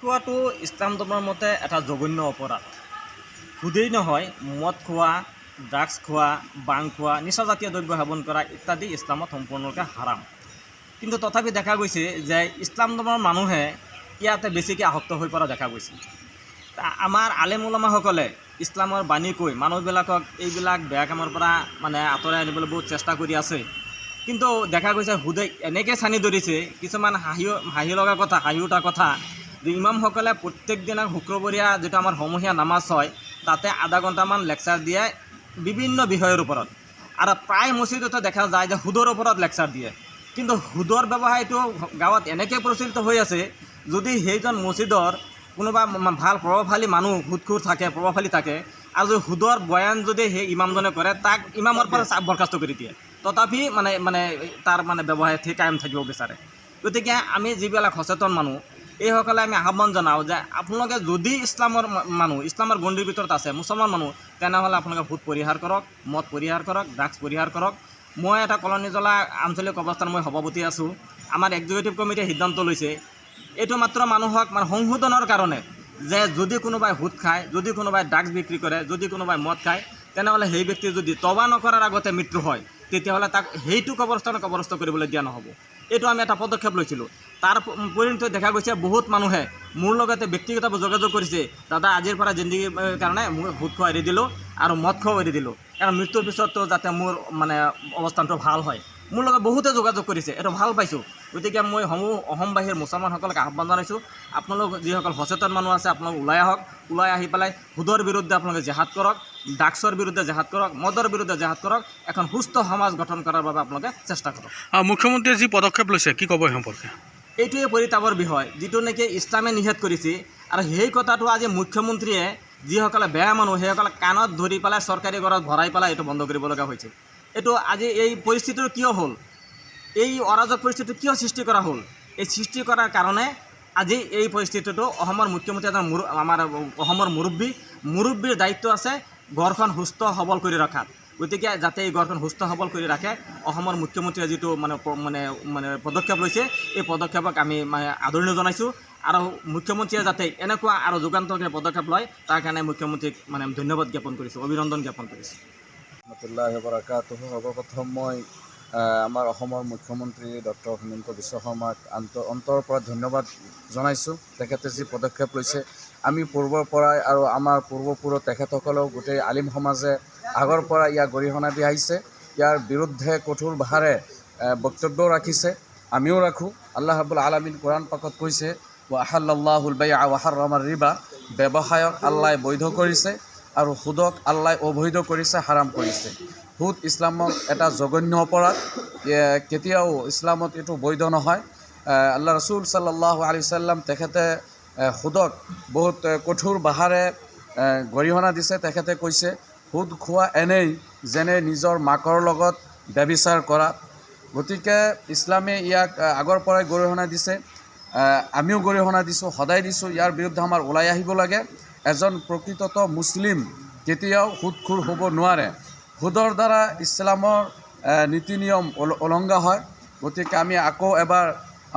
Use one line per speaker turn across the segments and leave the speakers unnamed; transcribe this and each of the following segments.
খোৱাটো ইছলাম ধৰ্মৰ মতে এটা জঘন্য অপৰাধ। সুদেই নহয়, মদ খোৱা, ড্ৰাগছ খোৱা, বাং খোৱা, নিচাজাতীয় দ্ৰব্য সেৱন কৰা ইত্যাদি ইছলামত সম্পূৰ্ণৰূপে হাৰাম। কিন্তু তথাপি দেখা গৈছে যে ইছলাম ধৰ্মৰ মানুহে ইয়াতে বেছিকৈ আসক্ত হৈ পৰা দেখা গৈছে। আমাৰ আলেম ওলামাসকলে ইছলামৰ বাণী কৈ মানুহবিলাকক এইবিলাক বেয়া কামৰ পৰা আঁতৰাই আনিবলৈ বহুত চেষ্টা কৰি আছে। কিন্তু দেখা গৈছে হুদাই এনেকৈ চানি ধৰিছে, কিছুমান হাঁহি লগা কথা, হাঁহি উঠা কথা, যে ইমামসকলে প্ৰত্যেক দিনা শুক্ৰবৰীয়া যিটো আমাৰ সমূহীয়া নামাজ হয়, তাতে আধা ঘণ্টামান লেকচাৰ দিয়ে বিভিন্ন বিষয়ৰ ওপৰত। আৰু প্ৰায় মছজিদতে দেখা যায় যে সুদৰ ওপৰত লেকচাৰ দিয়ে। কিন্তু সুদৰ ব্যৱসায়টো গাঁৱত এনেকৈ প্ৰচলিত হৈ আছে, যদি সেইজন মছজিদৰ কোনোবা ভাল প্ৰভাৱশালী মানুহ সুদখোৰ থাকে, প্ৰভাৱশালী থাকে, আৰু যদি সুদৰ বয়ান যদি সেই ইমামজনে কৰে, তাক ইমামৰ পৰা বৰখাস্ত কৰি দিয়ে। তথাপি তাৰ ব্যৱসায় ঠিক কায়েম থাকিব বিচাৰে। গতিকে আমি যিবিলাক সচেতন মানুহ, এইসকলে আমি আহ্বান জনাওঁ যে আপোনালোকে যদি ইছলামৰ মানুহ, ইছলামৰ গণ্ডিৰ ভিতৰত আছে, মুছলমান মানুহ, তেনেহ'লে আপোনালোকে সুদ পৰিহাৰ কৰক, মদ পৰিহাৰ কৰক, ড্ৰাগছ পৰিহাৰ কৰক। মই এটা কলনীজলা আঞ্চলিক অৱস্থান মই সভাপতি আছোঁ। আমাৰ এক্সিকিউটিভ কমিটিয়ে সিদ্ধান্ত লৈছে, এইটো মাত্ৰ মানুহক সংশোধনৰ কাৰণে, যে যদি কোনোবাই সুদ খায়, যদি কোনোবাই ড্ৰাগছ বিক্ৰী কৰে, যদি কোনোবাই মদ খায়, তেনেহ'লে সেই ব্যক্তি যদি তবা নকৰাৰ আগতে মৃত্যু হয়, তেতিয়াহ'লে তাক সেইটো কবৰস্থ কৰিবলৈ দিয়া নহ'ব। এইটো আমি এটা পদক্ষেপ লৈছিলোঁ। তাৰ পৰিণতি দেখা গৈছে বহুত মানুহে মোৰ লগতে ব্যক্তিগতভাৱে যোগাযোগ কৰিছে, দাদা আজিৰ পৰা জিন্দগীৰ কাৰণে মই সুদ খোৱা এৰি দিলোঁ আৰু মদ খোৱাও এৰি দিলোঁ, কাৰণ মৃত্যুৰ পিছতো যাতে মোৰ অৱস্থানটো ভাল হয়। মোৰ লগত বহুতে যোগাযোগ কৰিছে, এইটো ভাল পাইছোঁ। গতিকে মই অসমবাসীৰ মুছলমানসকলক আহ্বান জনাইছোঁ, আপোনালোক যিসকল সচেতন মানুহ আছে, আপোনালোক ওলাই আহক, ওলাই আহি পেলাই সুদৰ বিৰুদ্ধে আপোনালোকে জেহাদ কৰক, ড্ৰাগছৰ বিৰুদ্ধে জেহাদ কৰক, মদৰ বিৰুদ্ধে জেহাদ কৰক, এখন সুস্থ সমাজ গঠন কৰাৰ বাবে আপোনালোকে চেষ্টা কৰক।
মুখ্যমন্ত্ৰীয়ে যি পদক্ষেপ লৈছে, কি ক'ব এই সম্পৰ্কে?
এইটোৱে পৰিতাপৰ বিষয়, যিটো নেকি ইছলামে নিষেধ কৰিছে। আৰু সেই কথাটো আজি মুখ্যমন্ত্ৰীয়ে যিসকলে বেয়া মানুহ, সেইসকলে কাণত ধৰি পেলাই চৰকাৰী ঘৰত ভৰাই পেলাই এইটো বন্ধ কৰিব লগা হৈছে। এইটো আজি এই পৰিস্থিতিটো কিয় হ'ল, এই অৰাজক পৰিস্থিতি কিয় সৃষ্টি কৰা হ'ল? এই সৃষ্টি কৰাৰ কাৰণে আজি এই পৰিস্থিতিটো অসমৰ মুখ্যমন্ত্ৰী এজন আমাৰ অসমৰ মুৰব্বীৰ দায়িত্ব আছে ঘৰখন সুস্থ সবল কৰি ৰখাত। গতিকে যাতে এই ঘৰখন সুস্থ সবল কৰি ৰাখে, অসমৰ মুখ্যমন্ত্ৰীয়ে যিটো পদক্ষেপ লৈছে, এই পদক্ষেপক আমি আদৰণি জনাইছোঁ। আৰু মুখ্যমন্ত্ৰীয়ে যাতে এনেকুৱা আৰু যুগান্তকাৰী পদক্ষেপ লয়, তাৰ কাৰণে মুখ্যমন্ত্ৰীক ধন্যবাদ জ্ঞাপন কৰিছোঁ, অভিনন্দন জ্ঞাপন কৰিছোঁ।
ৰহমতুল্লাহি বাৰাকাতুহু। সৰ্বপ্ৰথম মই আমাৰ অসমৰ মুখ্যমন্ত্ৰী ডক্টৰ হিমন্ত বিশ্ব শৰ্মাক অন্তৰৰ পৰা ধন্যবাদ জনাইছোঁ। তেখেতে যি পদক্ষেপ লৈছে, আমি পূৰ্বৰ পৰাই আৰু আমাৰ পূৰ্বপুৰুষ তেখেতসকলেও গোটেই আলিম সমাজে আগৰ পৰা ইয়াক গৰিহণা দি আহিছে। ইয়াৰ বিৰুদ্ধে কঠোৰ ভাষাৰে বক্তব্যও ৰাখিছে, আমিও ৰাখোঁ। আল্লাহ ৰাব্বুল আলামিন কোৰাণ পাকত কৈছে, ৱা আহাল্লাল্লাহুল বাইআ ৱা হাৰ্ৰামাৰ ৰিবা, ব্যৱসায়ক আল্লাই বৈধ কৰিছে আৰু সুদক আল্লাই অবৈধ কৰিছে, হাৰাম কৰিছে। সুদ ইছলামত এটা জঘন্য অপৰাধ, কেতিয়াও ইছলামত এইটো বৈধ নহয়। আল্লাহ ৰছুল সাল্লাল্লাহু আলাইহি ওয়াসাল্লাম তেখেতে সুদক বহুত কঠোৰ ভাষাৰে গৰিহণা দিছে। তেখেতে কৈছে, সুদ খোৱা এনেই যেনে নিজৰ মাকৰ লগত ব্যভিচাৰ কৰা। গতিকে ইছলামে ইয়াক আগৰ পৰাই গৰিহণা দিছে, আমিও গৰিহণা দিছোঁ, সদায় দিছোঁ। ইয়াৰ বিৰুদ্ধে আমাৰ ওলাই আহিব লাগে। এজন প্ৰকৃতত মুছলিম কেতিয়াও সুদখোৰ হ'ব নোৱাৰে। সুদৰ দ্বাৰা ইছলামৰ নীতি নিয়ম উলংঘা হয়। গতিকে আমি আকৌ এবাৰ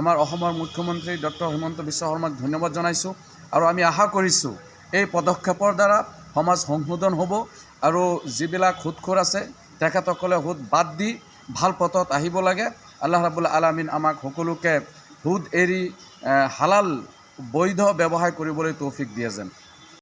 আমাৰ অসমৰ মুখ্যমন্ত্ৰী ডক্টৰ হিমন্ত বিশ্ব শৰ্মাক ধন্যবাদ জনাইছোঁ। আৰু আমি আশা কৰিছোঁ এই পদক্ষেপৰ দ্বাৰা সমাজ সংশোধন হ'ব আৰু যিবিলাক সুদখোৰ আছে তেখেতসকলে সুদ বাদ দি ভাল পথত আহিব লাগে। আল্লাহ ৰাব্বুল আলামিন আমাক সকলোকে সুদ এৰি হালাল বৈধ ব্যৱসায় কৰিবলৈ তৌফিক দিয়ে যেন।